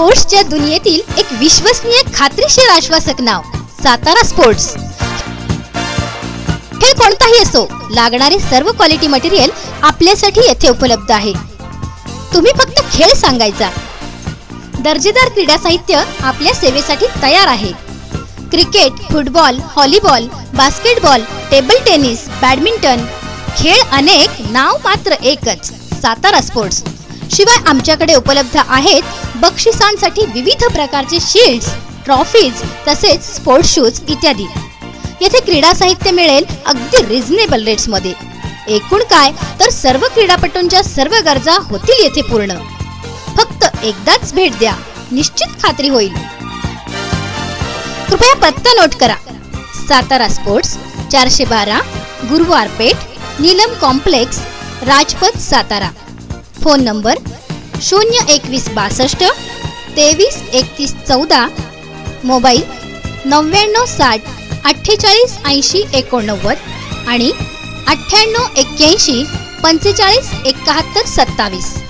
स्पोर्ट्सच्या दुनियेतील एक विश्वसनीय खात्रीशीर आश्वासक नाव सातारा स्पोर्ट्स। खेळ कोणताही असो, लागणारे सर्व क्वालिटी मटेरियल आपल्यासाठी येथे उपलब्ध आहे। तुम्ही फक्त खेळ सांगायचा। दर्जेदार क्रीडा साहित्य आपल्या सेवेसाठी तयार आहे। Cricket, football, volleyball, basketball, table tennis, badminton, खेळ अनेक, नाव मात्र एकच, सातारा स्पोर्ट्स। शिवाय आमच्याकडे उपलब्ध आहेत बक्षिसांसाठी विविध प्रकारचे शील्ड्स, ट्रॉफीज तसेच स्पोर्ट्स शूज इत्यादी। येथे क्रीडा साहित्य मिळेल अगदी रिझनेबल रेट्स मध्ये। एकूण काय तर सर्व क्रीडापटूंच्या सर्व गरजा होतील येथे पूर्ण। फक्त एकदाच भेट द्या, निश्चित खात्री होईल। कृपया पत्ता नोट करा। Satara sports, 412 Guruwar Peth, Neelam complex, Rajpath, Satara. Phone number 02162 233114, mobile 9960 48 80 89 आणि 9881 45 71 27।